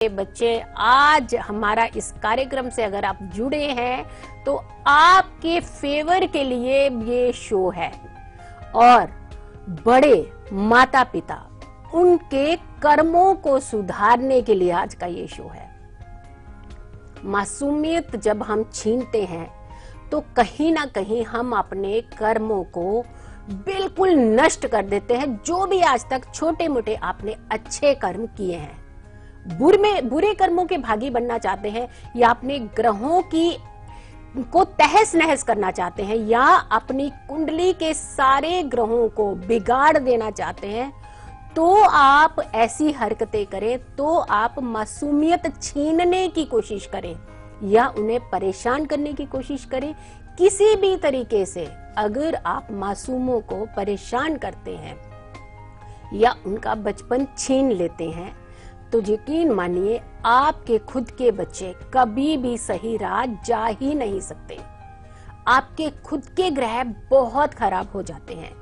बच्चे, आज हमारा इस कार्यक्रम से अगर आप जुड़े हैं तो आपके फेवर के लिए ये शो है और बड़े माता पिता उनके कर्मों को सुधारने के लिए आज का ये शो है। मासूमियत जब हम छीनते हैं तो कहीं ना कहीं हम अपने कर्मों को बिल्कुल नष्ट कर देते हैं। जो भी आज तक छोटे मोटे आपने अच्छे कर्म किए हैं, बुरे कर्मों के भागी बनना चाहते हैं या अपने ग्रहों की को तहस नहस करना चाहते हैं या अपनी कुंडली के सारे ग्रहों को बिगाड़ देना चाहते हैं, तो आप ऐसी हरकतें करें, तो आप मासूमियत छीनने की कोशिश करें या उन्हें परेशान करने की कोशिश करें। किसी भी तरीके से अगर आप मासूमों को परेशान करते हैं या उनका बचपन छीन लेते हैं तो यकीन मानिए आपके खुद के बच्चे कभी भी सही राह जा ही नहीं सकते। आपके खुद के ग्रह बहुत खराब हो जाते हैं।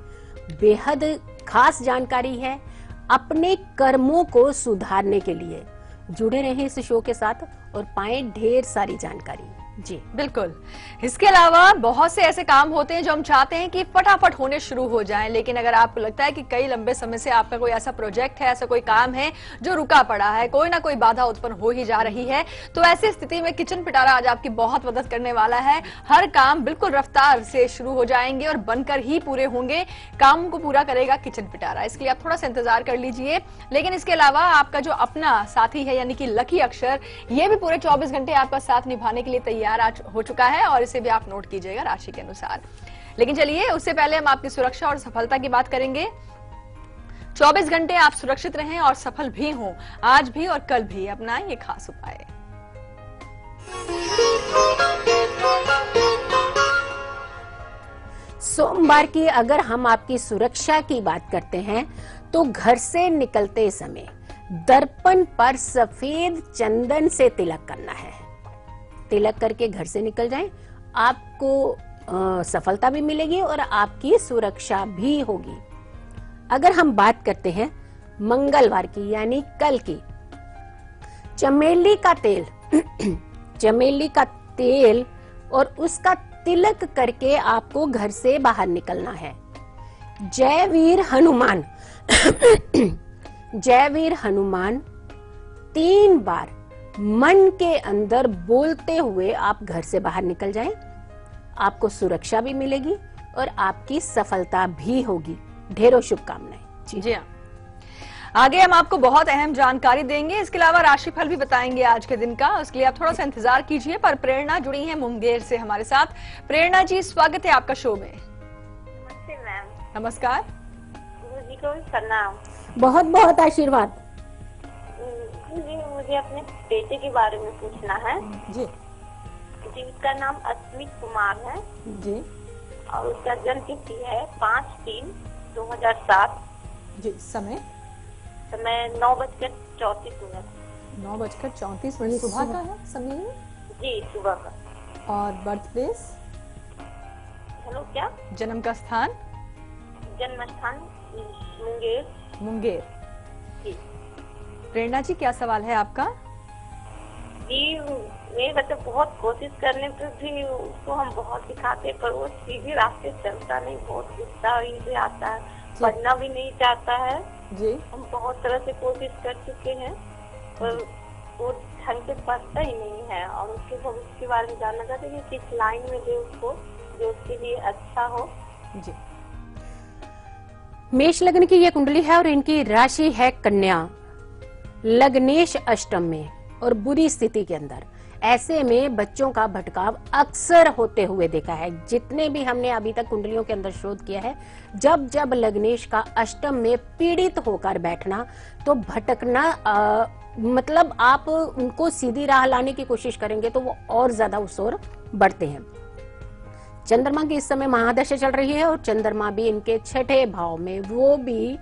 बेहद खास जानकारी है अपने कर्मों को सुधारने के लिए। जुड़े रहें इस शो के साथ और पाएं ढेर सारी जानकारी। जी बिल्कुल। इसके अलावा बहुत से ऐसे काम होते हैं जो हम चाहते हैं कि फटाफट होने शुरू हो जाएं, लेकिन अगर आपको लगता है कि कई लंबे समय से आपका कोई ऐसा प्रोजेक्ट है, ऐसा कोई काम है जो रुका पड़ा है, कोई ना कोई बाधा उत्पन्न हो ही जा रही है, तो ऐसी स्थिति में किचन पिटारा आज आपकी बहुत मदद करने वाला है। हर काम बिल्कुल रफ्तार से शुरू हो जाएंगे और बनकर ही पूरे होंगे। काम को पूरा करेगा किचन पिटारा, इसके लिए आप थोड़ा सा इंतजार कर लीजिए। लेकिन इसके अलावा आपका जो अपना साथी है यानी कि लकी अक्षर, ये भी पूरे 24 घंटे आपका साथ निभाने के लिए तैयार आज हो चुका है और इसे भी आप नोट कीजिएगा राशि के अनुसार। लेकिन चलिए उससे पहले हम आपकी सुरक्षा और सफलता की बात करेंगे। 24 घंटे आप सुरक्षित रहें और सफल भी हों, आज भी और कल भी अपनाएं ये खास उपाय। सोमवार की अगर हम आपकी सुरक्षा की बात करते हैं तो घर से निकलते समय दर्पण पर सफेद चंदन से तिलक करना है। तिलक करके घर से निकल जाएं, आपको सफलता भी मिलेगी और आपकी सुरक्षा भी होगी। अगर हम बात करते हैं मंगलवार की यानी कल की, चमेली का तेल और उसका तिलक करके आपको घर से बाहर निकलना है। जय वीर हनुमान जय वीर हनुमान 3 बार मन के अंदर बोलते हुए आप घर से बाहर निकल जाएं। आपको सुरक्षा भी मिलेगी और आपकी सफलता भी होगी। ढेरों शुभकामनाएं। जी हाँ, आगे हम आपको बहुत अहम जानकारी देंगे। इसके अलावा राशिफल भी बताएंगे आज के दिन का, उसके लिए आप थोड़ा सा इंतजार कीजिए। पर प्रेरणा जुड़ी है मुंगेर से हमारे साथ। प्रेरणा जी, स्वागत है आपका शो में। नमस्ते मैम। नमस्कार। गुरु जी को भी प्रणाम। बहुत बहुत आशीर्वाद। जी, मुझे अपने बेटे के बारे में पूछना है। जी जी, उसका नाम अस्मित कुमार है जी और उसका जन्म तिथि है 5/3/2007। जी। समय 9:34 9:34 सुबह का है समय। जी, सुबह का। और बर्थ प्लेस? हेलो, क्या? जन्म का स्थान? जन्म स्थान मुंगेर। जी। प्रेरणा जी, क्या सवाल है आपका? जी, मेरे बच्चे बहुत कोशिश करने पर भी उसको हम बहुत सिखाते पर वो सीधे रास्ते चलता नहीं, बहुत गुस्सा से आता है, पढ़ना भी नहीं चाहता है। जी। हम बहुत तरह से कोशिश कर चुके हैं पर वो ढंग से पढ़ता ही नहीं है और उसके भविष्य के बारे में जानना चाहते हैं कि किस लाइन में दे उसको जो उसके लिए अच्छा हो। जी। मेष लग्न की यह कुंडली है और इनकी राशि है कन्या। लग्नेश अष्टम में और बुरी स्थिति के अंदर, ऐसे में बच्चों का भटकाव अक्सर होते हुए देखा है। जितने भी हमने अभी तक कुंडलियों के अंदर शोध किया है, जब जब लग्नेश का अष्टम में पीड़ित होकर बैठना तो भटकना, मतलब आप उनको सीधी राह लाने की कोशिश करेंगे तो वो और ज्यादा उस ओर बढ़ते हैं। चंद्रमा की इस समय महादशा चल रही है और चंद्रमा भी इनके 6ठे भाव में, वो भी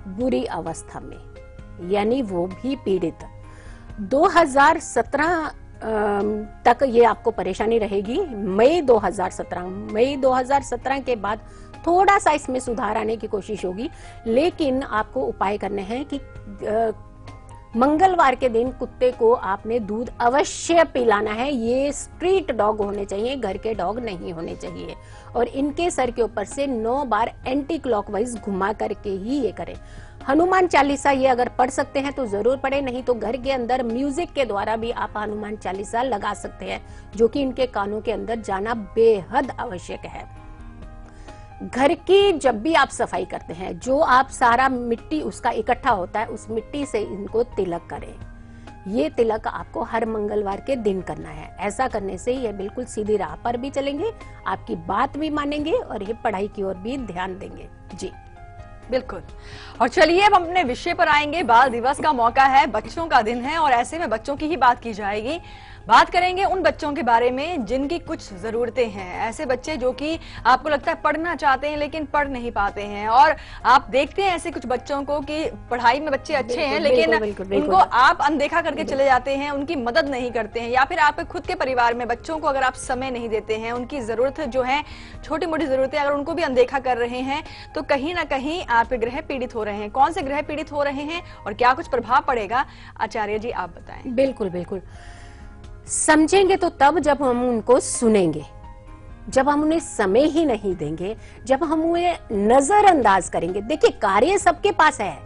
बुरी अवस्था में, यानी वो भी पीड़ित। 2017 तक ये आपको परेशानी रहेगी। मई 2017 के बाद थोड़ा सा इसमें सुधार आने की कोशिश होगी, लेकिन आपको उपाय करने हैं कि मंगलवार के दिन कुत्ते को आपने दूध अवश्य पिलाना है। ये स्ट्रीट डॉग होने चाहिए, घर के डॉग नहीं होने चाहिए। और इनके सर के ऊपर से 9 बार एंटी क्लॉकवाइज घुमा करके ही ये करें। हनुमान चालीसा ये अगर पढ़ सकते हैं तो जरूर पढ़े, नहीं तो घर के अंदर म्यूजिक के द्वारा भी आप हनुमान चालीसा लगा सकते हैं, जो कि इनके कानों के अंदर जाना बेहद आवश्यक है। घर की जब भी आप सफाई करते हैं, जो आप सारा मिट्टी उसका इकट्ठा होता है, उस मिट्टी से इनको तिलक करें। ये तिलक आपको हर मंगलवार के दिन करना है। ऐसा करने से ये बिल्कुल सीधी राह पर भी चलेंगे, आपकी बात भी मानेंगे और ये पढ़ाई की ओर भी ध्यान देंगे। जी बिल्कुल। और चलिए अब अपने विषय पर आएंगे। बाल दिवस का मौका है, बच्चों का दिन है और ऐसे में बच्चों की ही बात की जाएगी। बात करेंगे उन बच्चों के बारे में जिनकी कुछ जरूरतें हैं। ऐसे बच्चे जो कि आपको लगता है पढ़ना चाहते हैं लेकिन पढ़ नहीं पाते हैं, और आप देखते हैं ऐसे कुछ बच्चों को कि पढ़ाई में बच्चे अच्छे हैं लेकिन उनको आप अनदेखा करके चले जाते हैं, उनकी मदद नहीं करते हैं, या फिर आप खुद के परिवार में बच्चों को अगर आप समय नहीं देते हैं, उनकी जरूरत जो है छोटी मोटी जरूरतें अगर उनको भी अनदेखा कर रहे हैं, तो कहीं ना कहीं आप ग्रह पीड़ित हो रहे हैं। कौन से ग्रह पीड़ित हो रहे हैं और क्या कुछ प्रभाव पड़ेगा, आचार्य जी आप बताएं। बिल्कुल बिल्कुल, समझेंगे तो तब जब हम उनको सुनेंगे। जब हम उन्हें समय ही नहीं देंगे, जब हम उन्हें नजरअंदाज करेंगे। देखिए, कार्य सबके पास है,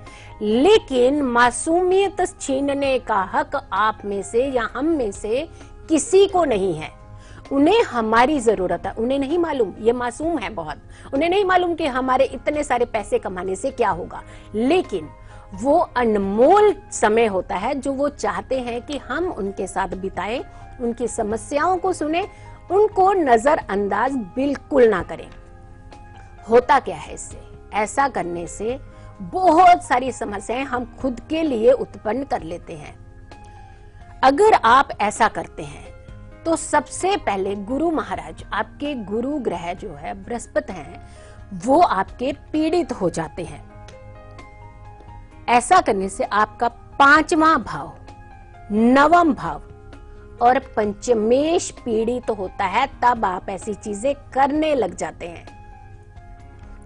लेकिन मासूमियत छीनने का हक आप में से या हम में से किसी को नहीं है। उन्हें हमारी जरूरत है, उन्हें नहीं मालूम, ये मासूम है बहुत, उन्हें नहीं मालूम कि हमारे इतने सारे पैसे कमाने से क्या होगा, लेकिन वो अनमोल समय होता है जो वो चाहते हैं कि हम उनके साथ बिताएं, उनकी समस्याओं को सुने, उनको नजरअंदाज बिल्कुल ना करें। होता क्या है इससे? ऐसा करने से बहुत सारी समस्याएं हम खुद के लिए उत्पन्न कर लेते हैं। अगर आप ऐसा करते हैं तो सबसे पहले गुरु महाराज, आपके गुरु ग्रह जो है बृहस्पति हैं, वो आपके पीड़ित हो जाते हैं। ऐसा करने से आपका 5वां भाव, 9वां भाव और पंचमेश पीड़ित होता है। तब आप ऐसी चीजें करने लग जाते हैं।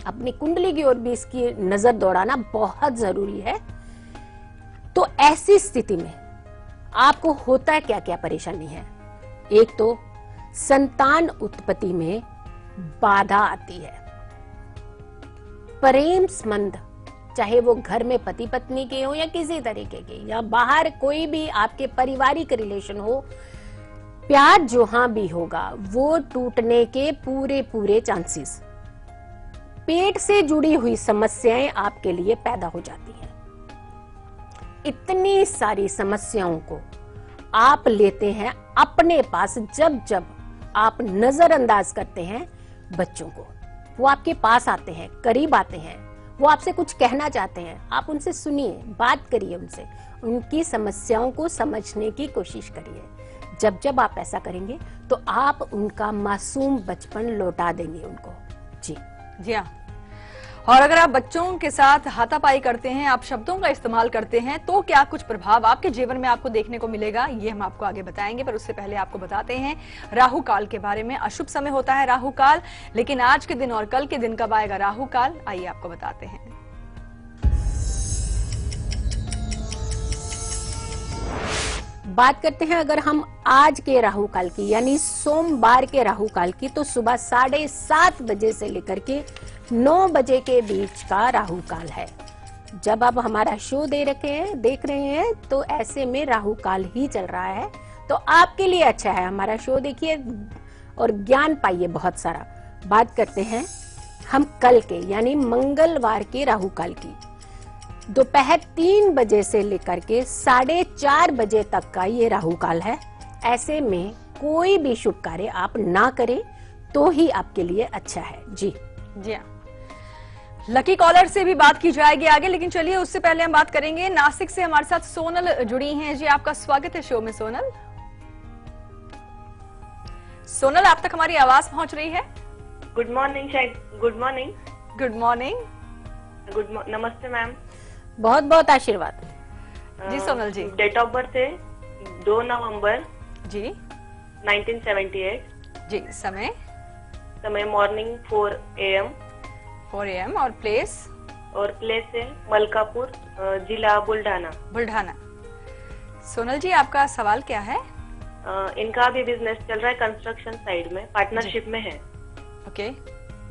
अपनी कुंडली की ओर भी इसकी नजर दौड़ाना बहुत जरूरी है। तो ऐसी स्थिति में आपको होता है क्या क्या परेशानी है? एक तो संतान उत्पत्ति में बाधा आती है। प्रेम संबंध, चाहे वो घर में पति पत्नी के हो या किसी तरीके के, या बाहर कोई भी आपके पारिवारिक रिलेशन हो, प्यार जहां भी होगा वो टूटने के पूरे पूरे चांसेस। पेट से जुड़ी हुई समस्याएं आपके लिए पैदा हो जाती हैं। इतनी सारी समस्याओं को आप लेते हैं अपने पास जब जब आप नजरअंदाज करते हैं बच्चों को। वो आपके पास आते हैं, करीब आते हैं, वो आपसे कुछ कहना चाहते हैं, आप उनसे सुनिए, बात करिए उनसे, उनकी समस्याओं को समझने की कोशिश करिए। जब जब आप ऐसा करेंगे तो आप उनका मासूम बचपन लौटा देंगे उनको। जी हाँ। और अगर आप बच्चों के साथ हाथापाई करते हैं, आप शब्दों का इस्तेमाल करते हैं, तो क्या कुछ प्रभाव आपके जीवन में आपको देखने को मिलेगा, ये हम आपको आगे बताएंगे। पर उससे पहले आपको बताते हैं राहु काल के बारे में। अशुभ समय होता है राहु काल, लेकिन आज के दिन और कल के दिन कब आएगा राहु काल, आइए आपको बताते हैं। बात करते हैं अगर हम आज के राहु काल की, यानी सोमवार के राहु काल की, तो सुबह 7:30 बजे से लेकर के 9 बजे के बीच का राहु काल है। जब आप हमारा शो देख रहे हैं तो ऐसे में राहु काल ही चल रहा है, तो आपके लिए अच्छा है। हमारा शो देखिए और ज्ञान पाइए बहुत सारा। बात करते हैं हम कल के, यानी मंगलवार के राहु काल की। दोपहर 3 बजे से लेकर के 4:30 बजे तक का ये राहु काल है। ऐसे में कोई भी शुभ कार्य आप ना करें तो ही आपके लिए अच्छा है। जी हाँ, लकी कॉलर से भी बात की जाएगी आगे, लेकिन चलिए उससे पहले हम बात करेंगे नासिक से हमारे साथ सोनल जुड़ी हैं। जी आपका स्वागत है शो में सोनल। सोनल, आप तक हमारी आवाज पहुंच रही है? Good morning. Good morning. Good morning. नमस्ते मैम। बहुत बहुत आशीर्वाद। जी सोनल जी। डेट ऑफ बर्थ है 2 नवंबर जी 1978। जी समय मॉर्निंग 4 AM। 4 AM। और प्लेस? और प्लेस है मलकापुर, जिला बुल्ढाना। सोनल जी, आपका सवाल क्या है? इनका भी बिजनेस चल रहा है कंस्ट्रक्शन साइड में, पार्टनरशिप में है। ओके,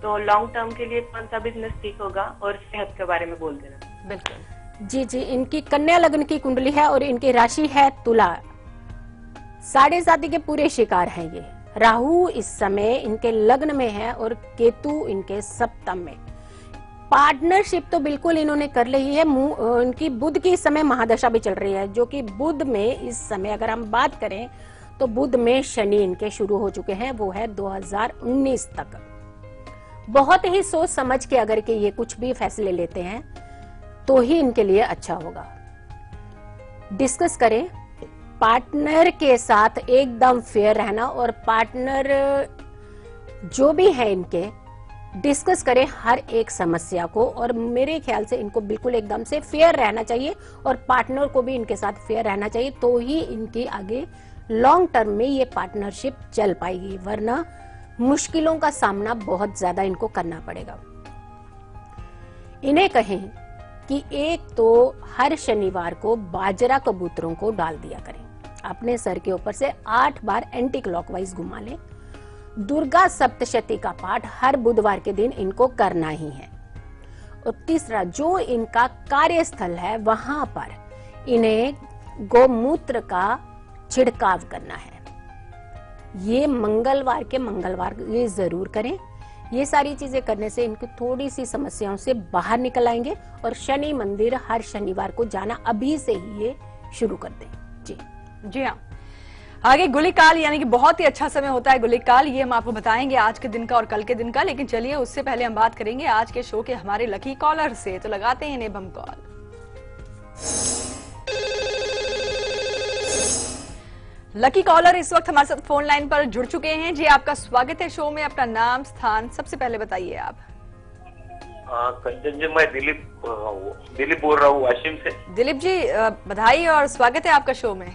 तो लॉन्ग टर्म के लिए कौन सा बिजनेस ठीक होगा, और सेहत के बारे में बोल देना। बिल्कुल। जी जी, इनकी कन्या लग्न की कुंडली है और इनकी राशि है तुला। 7.5 के पूरे शिकार हैं ये। राहु इस समय इनके लग्न में है और केतु इनके सप्तम में। पार्टनरशिप तो बिल्कुल इन्होंने कर ली है। इनकी बुध की इस समय महादशा भी चल रही है, जो कि बुध में इस समय अगर हम बात करें तो बुध में शनि इनके शुरू हो चुके हैं, वो है 2019 तक। बहुत ही सोच समझ के अगर के ये कुछ भी फैसले लेते हैं तो ही इनके लिए अच्छा होगा। डिस्कस करें, पार्टनर के साथ एकदम फेयर रहना, और पार्टनर जो भी है इनके डिस्कस करें हर एक समस्या को, और मेरे ख्याल से इनको बिल्कुल एकदम से फेयर रहना चाहिए और पार्टनर को भी इनके साथ फेयर रहना चाहिए, तो ही इनकी आगे लॉन्ग टर्म में ये पार्टनरशिप चल पाएगी, वरना मुश्किलों का सामना बहुत ज्यादा इनको करना पड़ेगा। इन्हें कहें कि एक तो हर शनिवार को बाजरा कबूतरों को डाल दिया करें, अपने सर के ऊपर से 8 बार एंटी क्लॉकवाइज घुमा लें। दुर्गा सप्तशती का पाठ हर बुधवार के दिन इनको करना ही है। और तीसरा, जो इनका कार्यस्थल है वहां पर इन्हें गोमूत्र का छिड़काव करना है। ये मंगलवार के मंगलवार ये जरूर करें। ये सारी चीजें करने से इनको थोड़ी सी समस्याओं से बाहर निकल आएंगे, और शनि मंदिर हर शनिवार को जाना अभी से ही ये शुरू कर दें। जी जी हाँ। आगे गुलिकाल, यानी कि बहुत ही अच्छा समय होता है गुलिकाल, ये हम आपको बताएंगे आज के दिन का और कल के दिन का। लेकिन चलिए उससे पहले हम बात करेंगे आज के शो के हमारे लकी कॉलर से। तो लगाते हैं इन्हें हम कॉल। लकी कॉलर इस वक्त हमारे साथ फोन लाइन पर जुड़ चुके हैं। जी, आपका स्वागत है शो में। अपना नाम, स्थान सबसे पहले बताइए आप। कंचन जी, मैं दिलीप बोल रहा हूँ वाशिम से। दिलीप जी, बधाई और स्वागत है आपका शो में।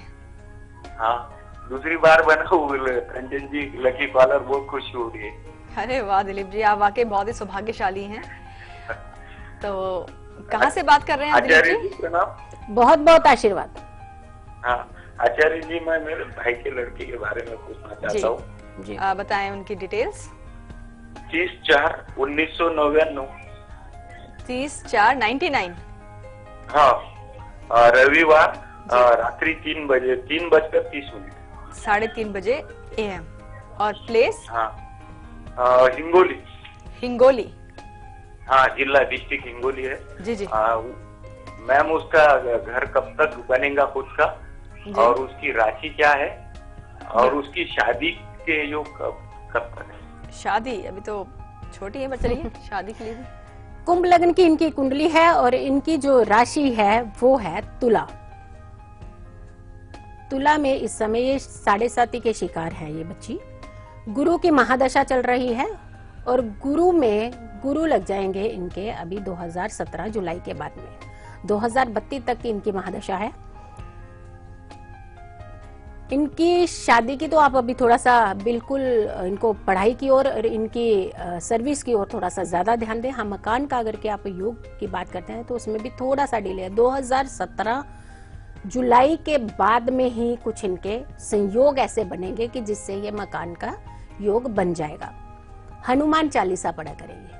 हाँ, दूसरी बार बना हूँ कंचन जी लकी कॉलर, बहुत खुशी हो रही है। अरे वाह दिलीप जी, आप वाकई बहुत ही सौभाग्यशाली हैं। तो कहाँ से बात कर रहे हैं दिलीप आचार्य जी? जी का नाम? बहुत बहुत आशीर्वाद। हाँ आचार्य जी, मैं मेरे भाई के लड़के के बारे में पूछना चाहता हूँ। जी बताएं उनकी डिटेल्स। 30/4/1999। 30/4/99। हाँ, रविवार रात्रि 3:30 3:30 बजे AM। और प्लेस? हाँ, हिंगोली। हिंगोली? हाँ, जिला डिस्ट्रिक्ट हिंगोली है। जी जी। मैम, उसका घर कब तक बनेगा खुद का, और उसकी राशि क्या है, और उसकी शादी के योग कब तक है? शादी अभी तो छोटी है, पर चलिए शादी के लिए भी। कुंभ लग्न की इनकी कुंडली है और इनकी जो राशि है वो है तुला। तुला में इस समय ये 7.5 के शिकार है ये बच्ची। गुरु की महादशा चल रही है, और गुरु लग जाएंगे इनके अभी 2017 जुलाई के बाद में। 2032 तक की इनकी महादशा है। इनकी शादी की तो आप अभी थोड़ा सा बिल्कुल इनको पढ़ाई की ओर और इनकी सर्विस की ओर थोड़ा सा ज्यादा ध्यान दें। हाँ, मकान का अगर के आप योग की बात करते हैं तो उसमें भी थोड़ा सा डिले है। 2017 जुलाई के बाद में ही कुछ इनके संयोग ऐसे बनेंगे कि जिससे ये मकान का योग बन जाएगा। हनुमान चालीसा पढ़ा करेंगे,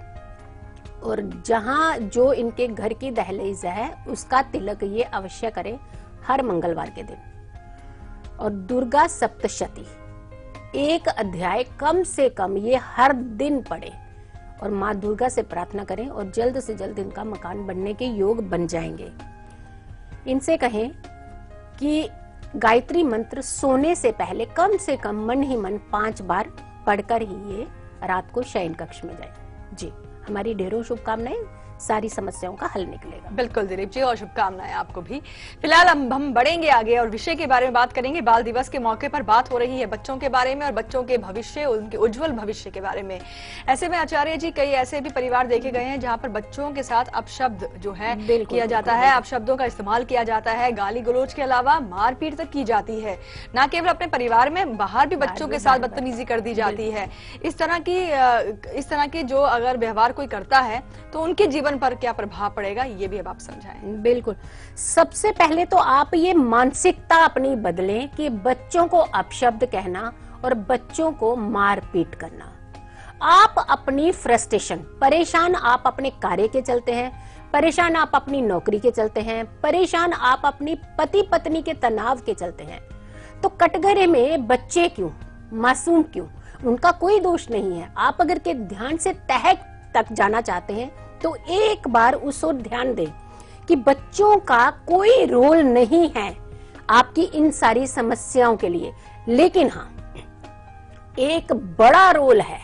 और जहां जो इनके घर की दहलीज है उसका तिलक ये अवश्य करें हर मंगलवार के दिन। और दुर्गा सप्तशती 1 अध्याय कम से कम ये हर दिन पढ़े, और माँ दुर्गा से प्रार्थना करें, और जल्द से जल्द इनका मकान बनने के योग बन जाएंगे। इनसे कहें कि गायत्री मंत्र सोने से पहले कम से कम मन ही मन 5 बार पढ़कर ही ये रात को शयन कक्ष में जाए। जी, हमारी ढेरों शुभकामनाएं, सारी समस्याओं का हल निकलेगा। बिल्कुल दिलीप जी, और शुभकामनाएं आपको भी। फिलहाल हम बढ़ेंगे आगे और विषय के बारे में बात करेंगे। बाल दिवस के मौके पर बात हो रही है बच्चों के बारे में और बच्चों के भविष्य, उनके उज्जवल भविष्य के बारे में। ऐसे में आचार्य जी, कई ऐसे भी परिवार देखे गए हैं जहां पर बच्चों के साथ अपशब्द जो है किया जाता है, अपशब्दों का इस्तेमाल किया जाता है, गाली गलौज के अलावा मारपीट तक की जाती है। न केवल अपने परिवार में, बाहर भी बच्चों के साथ बदतमीजी कर दी जाती है। इस तरह की जो अगर व्यवहार कोई करता है तो उनके जीवन जीवन पर क्या प्रभाव पड़ेगा, ये भी अब आप समझाएं। बिल्कुल। सबसे पहले तो आप ये मानसिकता अपनी बदलें कि बच्चों को अपशब्द कहना और बच्चों को मारपीट करना। आप अपनी फ्रस्ट्रेशन, परेशान आप अपने कार्य के चलते हैं, परेशान आप अपनी नौकरी के चलते हैं, परेशान आप अपनी पति पत्नी के तनाव के चलते हैं, तो कटघरे में बच्चे क्यों, मासूम क्यों, उनका कोई दोष नहीं है। आप अगर के ध्यान से तह तक जाना चाहते हैं तो एक बार उस ओर ध्यान दें कि बच्चों का कोई रोल नहीं है आपकी इन सारी समस्याओं के लिए, लेकिन हाँ एक बड़ा रोल है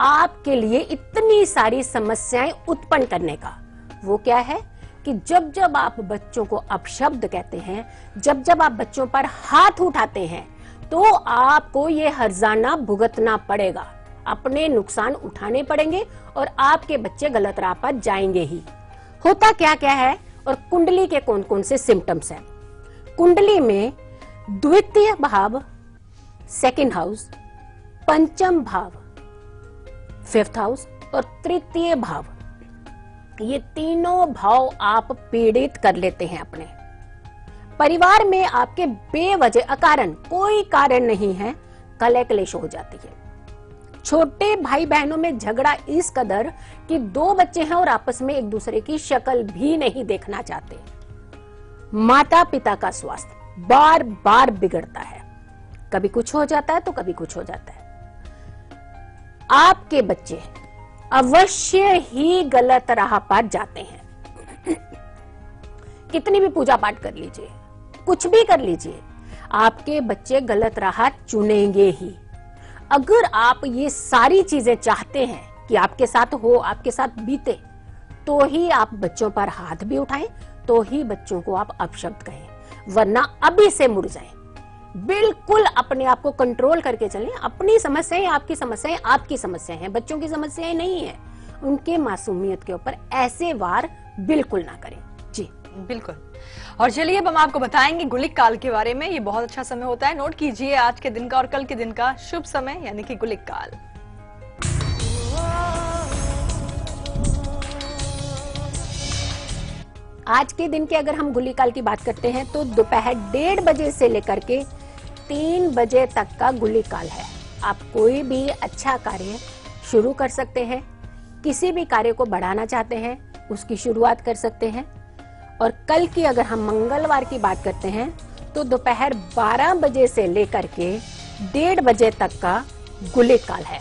आपके लिए इतनी सारी समस्याएं उत्पन्न करने का। वो क्या है कि जब जब आप बच्चों को अपशब्द कहते हैं, जब जब आप बच्चों पर हाथ उठाते हैं, तो आपको ये हर्जाना भुगतना पड़ेगा, अपने नुकसान उठाने पड़ेंगे और आपके बच्चे गलत राह पर जाएंगे ही। होता क्या क्या है और कुंडली के कौन कौन से सिम्टम्स हैं? कुंडली में द्वितीय भाव सेकंड हाउस, पंचम भाव फिफ्थ हाउस और तृतीय भाव, ये तीनों भाव आप पीड़ित कर लेते हैं अपने परिवार में। आपके बेवजह अकारण, कोई कारण नहीं है, कलह क्लेश हो जाती है। छोटे भाई बहनों में झगड़ा इस कदर कि दो बच्चे हैं और आपस में एक दूसरे की शक्ल भी नहीं देखना चाहते। माता पिता का स्वास्थ्य बार बार बिगड़ता है, कभी कुछ हो जाता है तो कभी कुछ हो जाता है। आपके बच्चे अवश्य ही गलत राह पर जाते हैं। कितनी भी पूजा पाठ कर लीजिए, कुछ भी कर लीजिए, आपके बच्चे गलत राह चुनेंगे ही। अगर आप ये सारी चीजें चाहते हैं कि आपके साथ हो, आपके साथ बीते, तो ही आप बच्चों पर हाथ भी उठाएं, तो ही बच्चों को आप अपशब्द कहें, वरना अभी से मुड़ जाएं। बिल्कुल अपने आप को कंट्रोल करके चलें। अपनी समस्याएं आपकी समस्याएं, आपकी समस्याएं हैं, बच्चों की समस्याएं नहीं है। उनके मासूमियत के ऊपर ऐसे वार बिल्कुल ना करें। जी बिल्कुल। और चलिए अब हम आपको बताएंगे गुलिक काल के बारे में। ये बहुत अच्छा समय होता है, नोट कीजिए आज के दिन का और कल के दिन का शुभ समय, यानी कि गुलिक काल। आज के दिन के अगर हम गुलिक काल की बात करते हैं तो दोपहर 1:30 बजे से लेकर के 3 बजे तक का गुलिक काल है। आप कोई भी अच्छा कार्य शुरू कर सकते हैं, किसी भी कार्य को बढ़ाना चाहते हैं उसकी शुरुआत कर सकते हैं। और कल की अगर हम मंगलवार की बात करते हैं तो दोपहर 12 बजे से लेकर के 1:30 बजे तक का गुलिक काल है।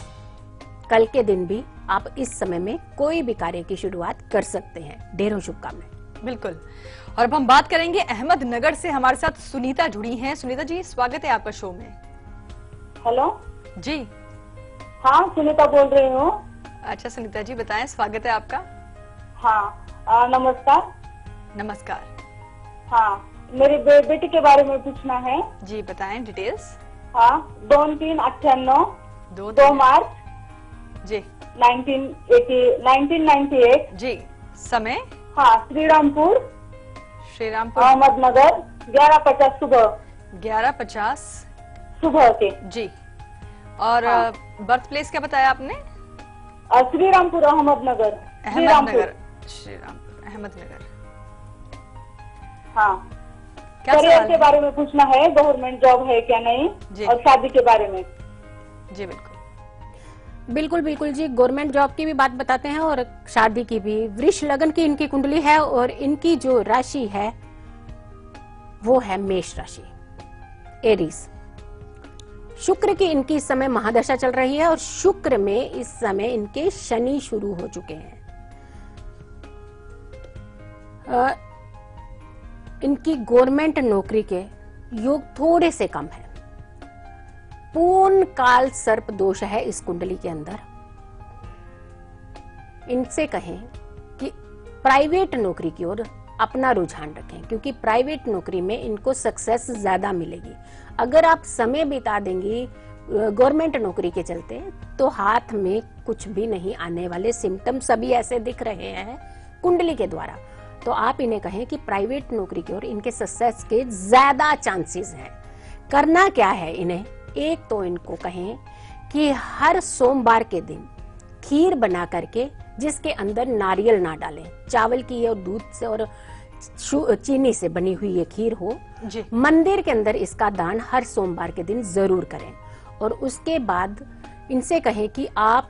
कल के दिन भी आप इस समय में कोई भी कार्य की शुरुआत कर सकते हैं। ढेरों शुभकामनाएं। बिल्कुल। और अब हम बात करेंगे अहमदनगर से, हमारे साथ सुनीता जुड़ी हैं। सुनीता जी, स्वागत है आपका शो में। हेलो जी हाँ, सुनीता बोल रही हूँ। अच्छा सुनीता जी बताएं, स्वागत है आपका। हाँ नमस्कार। नमस्कार। हाँ, मेरी बेटी के बारे में पूछना है। जी बताएं डिटेल्स। हाँ, 2-3-98 2 मार्च जी 1998। जी समय। हाँ, श्रीरामपुर अहमदनगर 11:50 सुबह 11:50 सुबह के। जी। और हाँ। बर्थ प्लेस क्या बताया आपने? श्रीरामपुर अहमदनगर। अहमदनगर। श्रीरामपुर अहमदनगर। हाँ, क्या करियर सवाल के है? बारे में पूछना है, गवर्नमेंट जॉब है क्या नहीं, जी। और शादी के बारे में। जी बिल्कुल। बिल्कुल बिल्कुल जी, गवर्नमेंट जॉब की भी बात बताते हैं और शादी की भी। वृष लगन की इनकी कुंडली है और इनकी जो राशि है वो है मेष राशि, एरीज। शुक्र की इनकी इस समय महादशा चल रही है और शुक्र में इस समय इनके शनि शुरू हो चुके हैं। इनकी गवर्नमेंट नौकरी के योग थोड़े से कम है। पूर्ण काल सर्प दोष है इस कुंडली के अंदर। इनसे कहें कि प्राइवेट नौकरी की ओर अपना रुझान रखें, क्योंकि प्राइवेट नौकरी में इनको सक्सेस ज्यादा मिलेगी। अगर आप समय बिता देंगी गवर्नमेंट नौकरी के चलते तो हाथ में कुछ भी नहीं आने वाले सिम्टम सभी ऐसे दिख रहे हैं कुंडली के द्वारा। तो आप इन्हें कहें कि प्राइवेट नौकरी की ओर इनके सक्सेस के ज्यादा चांसेस हैं। करना क्या है इन्हें? एक तो इनको कहें कि हर सोमवार के दिन खीर बना करके जिसके अंदर नारियल ना डालें, चावल की और दूध से और चीनी से बनी हुई ये खीर हो, जी। मंदिर के अंदर इसका दान हर सोमवार के दिन जरूर करें। और उसके बाद इनसे कहें कि आप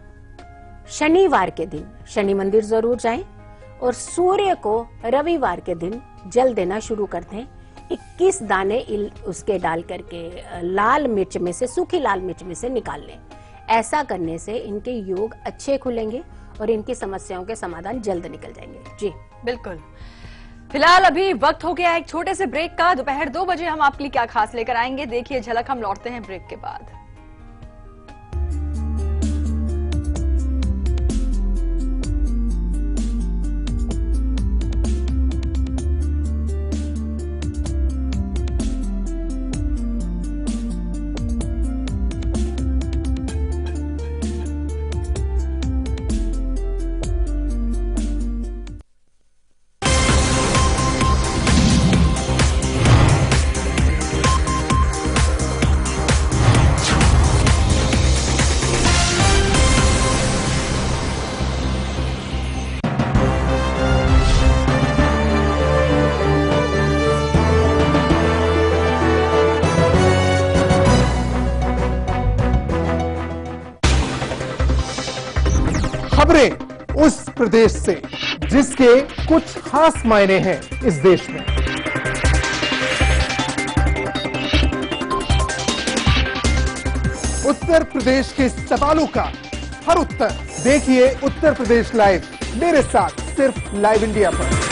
शनिवार के दिन शनि मंदिर जरूर जाएं और सूर्य को रविवार के दिन जल देना शुरू कर दें। 21 दाने उसके डाल करके लाल मिर्च में से, सूखी लाल मिर्च में से निकाल लें। ऐसा करने से इनके योग अच्छे खुलेंगे और इनकी समस्याओं के समाधान जल्द निकल जाएंगे। जी बिल्कुल। फिलहाल अभी वक्त हो गया एक छोटे से ब्रेक का। दोपहर 2 बजे हम आपके लिए क्या खास लेकर आएंगे, देखिए झलक। हम लौटते हैं ब्रेक के बाद। खबरें उस प्रदेश से जिसके कुछ खास मायने हैं इस देश में। उत्तर प्रदेश के सवालों का हर उत्तर देखिए उत्तर प्रदेश लाइव, मेरे साथ सिर्फ लाइव इंडिया पर।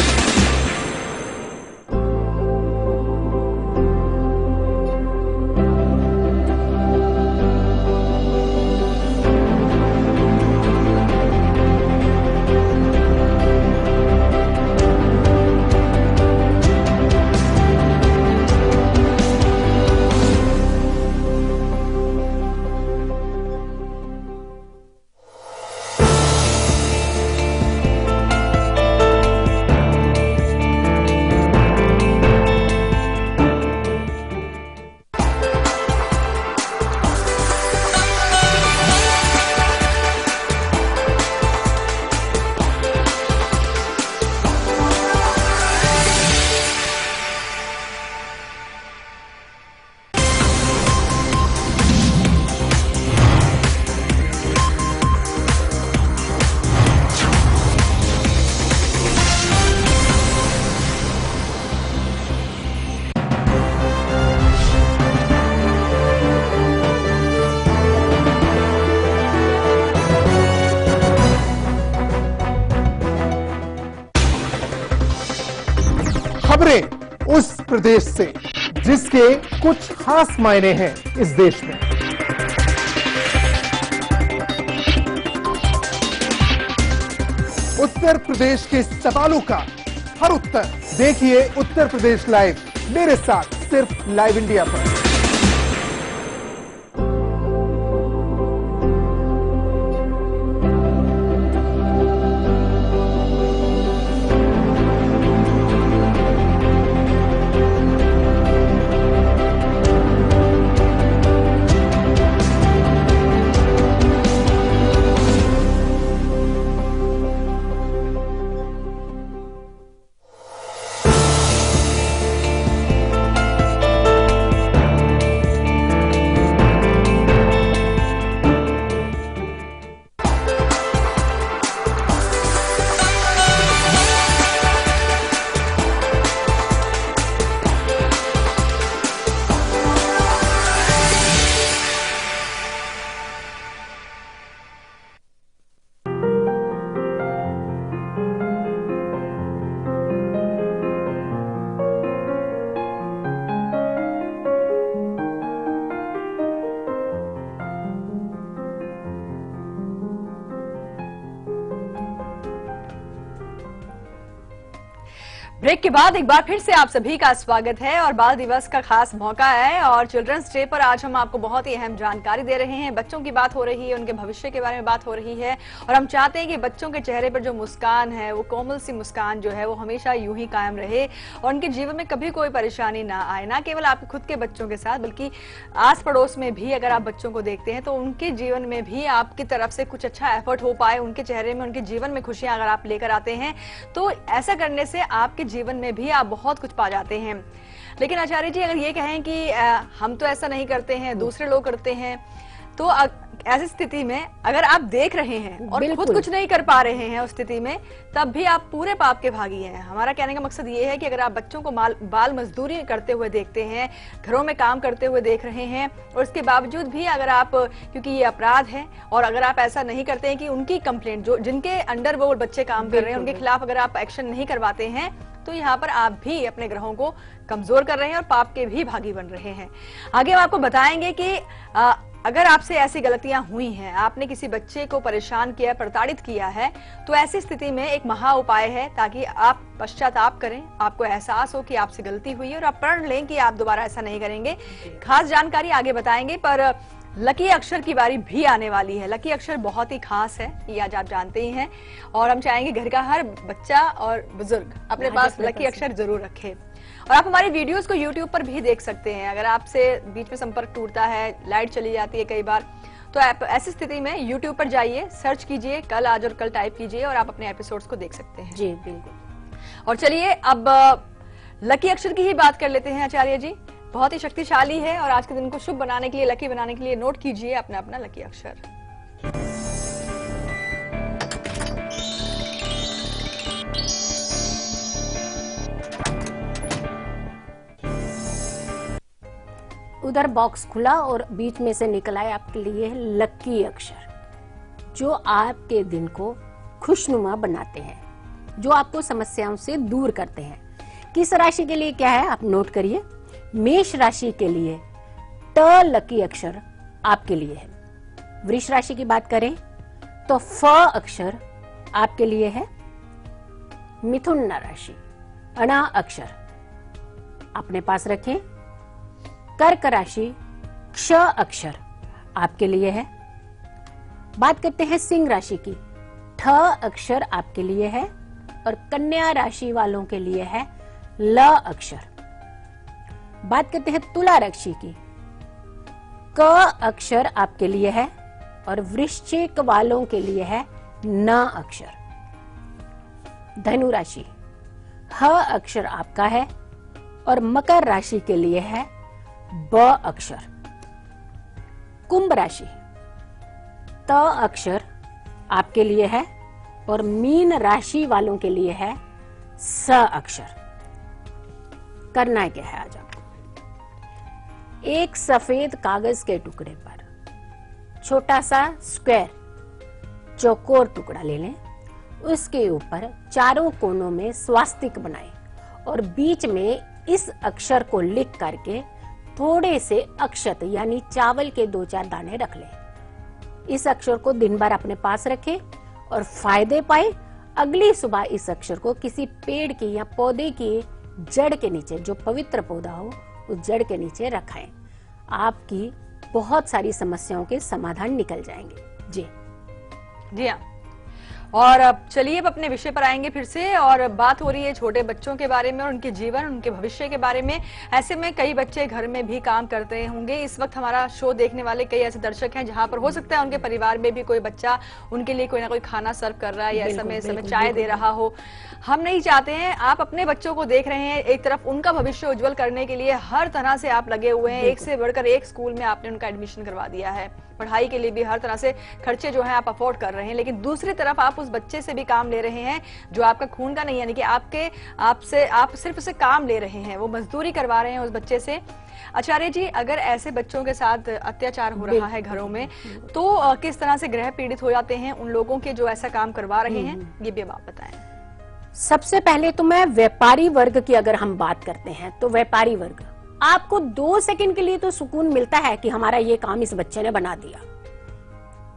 खबरें उस प्रदेश से जिसके कुछ खास मायने हैं इस देश में। उत्तर प्रदेश के सवालों का हर उत्तर देखिए उत्तर प्रदेश लाइव, मेरे साथ सिर्फ लाइव इंडिया पर। ब्रेक के बाद एक बार फिर से आप सभी का स्वागत है और बाल दिवस का खास मौका है और चिल्ड्रंस डे पर आज हम आपको बहुत ही अहम जानकारी दे रहे हैं। बच्चों की बात हो रही है, उनके भविष्य के बारे में बात हो रही है और हम चाहते हैं कि बच्चों के चेहरे पर जो मुस्कान है, वो कोमल सी मुस्कान जो है वो हमेशा यूं ही कायम रहे और उनके जीवन में कभी कोई परेशानी ना आए। ना केवल आपके खुद के बच्चों के साथ बल्कि आस पड़ोस में भी अगर आप बच्चों को देखते हैं तो उनके जीवन में भी आपकी तरफ से कुछ अच्छा एफर्ट हो पाए, उनके चेहरे में, उनके जीवन में खुशियां अगर आप लेकर आते हैं तो ऐसा करने से आपके जीवन में भी आप बहुत कुछ पा जाते हैं। लेकिन आचार्य जी, अगर ये कहें कि हम तो ऐसा नहीं करते हैं, दूसरे लोग करते हैं, तो ऐसी स्थिति में अगर आप देख रहे हैं और खुद कुछ नहीं कर पा रहे हैं उस स्थिति में, तब भी आप पूरे पाप के भागी हैं। हमारा कहने का मकसद ये है कि अगर आप बच्चों को बाल मजदूरी करते हुए देखते हैं, घरों में काम करते हुए देख रहे हैं और इसके बावजूद भी अगर आप, क्योंकि ये अपराध है, और अगर आप ऐसा नहीं करते हैं कि उनकी कंप्लेंट, जो जिनके अंडर वो बच्चे काम कर रहे हैं उनके खिलाफ अगर आप एक्शन नहीं करवाते हैं, तो यहाँ पर आप भी अपने ग्रहों को कमजोर कर रहे हैं और पाप के भी भागी बन रहे हैं। आगे हम आपको बताएंगे कि अगर आपसे ऐसी गलतियां हुई हैं, आपने किसी बच्चे को परेशान किया, प्रताड़ित किया है, तो ऐसी स्थिति में एक महा उपाय है ताकि आप पश्चाताप करें, आपको एहसास हो कि आपसे गलती हुई है और आप प्रण लें कि आप दोबारा ऐसा नहीं करेंगे। खास जानकारी आगे बताएंगे, पर लकी अक्षर की बारी भी आने वाली है। लकी अक्षर बहुत ही खास है, ये आज आप जानते ही हैं, और हम चाहेंगे घर का हर बच्चा और बुजुर्ग अपने पास लकी अक्षर जरूर रखे। और आप हमारी वीडियोस को YouTube पर भी देख सकते हैं। अगर आपसे बीच में संपर्क टूटता है, लाइट चली जाती है कई बार, तो आप ऐसी स्थिति में YouTube पर जाइए, सर्च कीजिए कल, आज और कल टाइप कीजिए और आप अपने एपिसोड्स को देख सकते हैं। जी बिल्कुल। और चलिए अब लकी अक्षर की ही बात कर लेते हैं आचार्य जी। बहुत ही शक्तिशाली है और आज के दिन को शुभ बनाने के लिए, लकी बनाने के लिए नोट कीजिए अपना अपना लकी अक्षर। उधर बॉक्स खुला और बीच में से निकला है आपके लिए लकी अक्षर, जो आपके दिन को खुशनुमा बनाते हैं, जो आपको समस्याओं से दूर करते हैं। किस राशि के लिए क्या है आप नोट करिए। मेष राशि के लिए ट लकी अक्षर आपके लिए है। वृष राशि की बात करें तो फ अक्षर आपके लिए है। मिथुन राशि अणा अक्षर अपने पास रखें। कर्क राशि क्ष अक्षर आपके लिए है। बात करते हैं सिंह राशि की, ठ अक्षर आपके लिए है और कन्या राशि वालों के लिए है ल अक्षर। बात करते हैं तुला राशि की, क अक्षर आपके लिए है और वृश्चिक वालों के लिए है न अक्षर। धनु राशि ह अक्षर आपका है और मकर राशि के लिए है ब अक्षर। कुंभ राशि त अक्षर आपके लिए है और मीन राशि वालों के लिए है स अक्षर। करना क्या है आज आपको, एक सफेद कागज के टुकड़े पर छोटा सा स्क्वायर चौकोर टुकड़ा ले लें, उसके ऊपर चारों कोनों में स्वास्तिक बनाएं और बीच में इस अक्षर को लिख करके थोड़े से अक्षत यानी चावल के 2-4 दाने रख लें। इस अक्षर को दिन भर अपने पास रखें और फायदे पाए। अगली सुबह इस अक्षर को किसी पेड़ की या पौधे की जड़ के नीचे, जो पवित्र पौधा हो उस जड़ के नीचे रखाएं। आपकी बहुत सारी समस्याओं के समाधान निकल जाएंगे। जी हाँ। और अब चलिए अब अपने विषय पर आएंगे फिर से, और बात हो रही है छोटे बच्चों के बारे में और उनके जीवन, उनके भविष्य के बारे में। ऐसे में कई बच्चे घर में भी काम करते होंगे। इस वक्त हमारा शो देखने वाले कई ऐसे दर्शक हैं जहां पर हो सकता है उनके परिवार में भी कोई बच्चा उनके लिए कोई ना कोई खाना सर्व कर रहा है या समय चाय दे रहा हो। हम नहीं चाहते हैं, आप अपने बच्चों को देख रहे हैं, एक तरफ उनका भविष्य उज्जवल करने के लिए हर तरह से आप लगे हुए हैं। एक से बढ़कर एक स्कूल में आपने उनका एडमिशन करवा दिया है, पढ़ाई के लिए भी हर तरह से खर्चे जो हैं आप अफोर्ड कर रहे हैं, लेकिन दूसरी तरफ आप उस बच्चे से भी काम ले रहे हैं जो आपका खून का नहीं, यानी कि आप सिर्फ उसे काम ले रहे हैं, वो मजदूरी करवा रहे हैं उस बच्चे से। आचार्य जी, अगर ऐसे बच्चों के साथ अत्याचार हो रहा है घरों में, तो किस तरह से ग्रह पीड़ित हो जाते हैं उन लोगों के जो ऐसा काम करवा रहे हैं, ये भी आप बताएं। सबसे पहले तो मैं व्यापारी वर्ग की अगर हम बात करते हैं तो व्यापारी वर्ग, आपको 2 सेकंड के लिए तो सुकून मिलता है कि हमारा ये काम इस बच्चे ने बना दिया।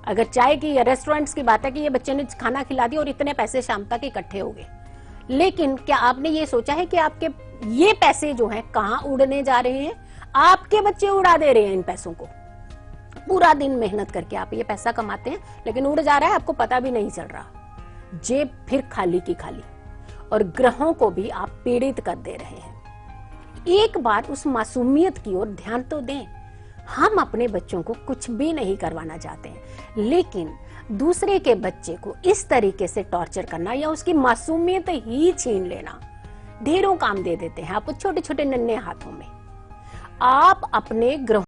अगर चाय की या रेस्टोरेंट्स की बात है कि ये बच्चे ने खाना खिला दिया और इतने पैसे शाम तक इकट्ठे हो गए, लेकिन क्या आपने ये सोचा है कि आपके ये पैसे जो हैं कहाँ उड़ने जा रहे हैं? आपके बच्चे उड़ा दे रहे हैं इन पैसों को। पूरा दिन मेहनत करके आप ये पैसा कमाते हैं, लेकिन उड़ जा रहा है, आपको पता भी नहीं चल रहा। जेब फिर खाली की खाली, और ग्रहों को भी आप पीड़ित कर दे रहे हैं। एक बार उस मासूमियत की ओर ध्यान तो दें। हम अपने बच्चों को कुछ भी नहीं करवाना चाहते हैं, लेकिन दूसरे के बच्चे को इस तरीके से टॉर्चर करना या उसकी मासूमियत ही छीन लेना, ढेरों काम दे देते हैं आप छोटे छोटे नन्हे हाथों में। आप अपने ग्रहों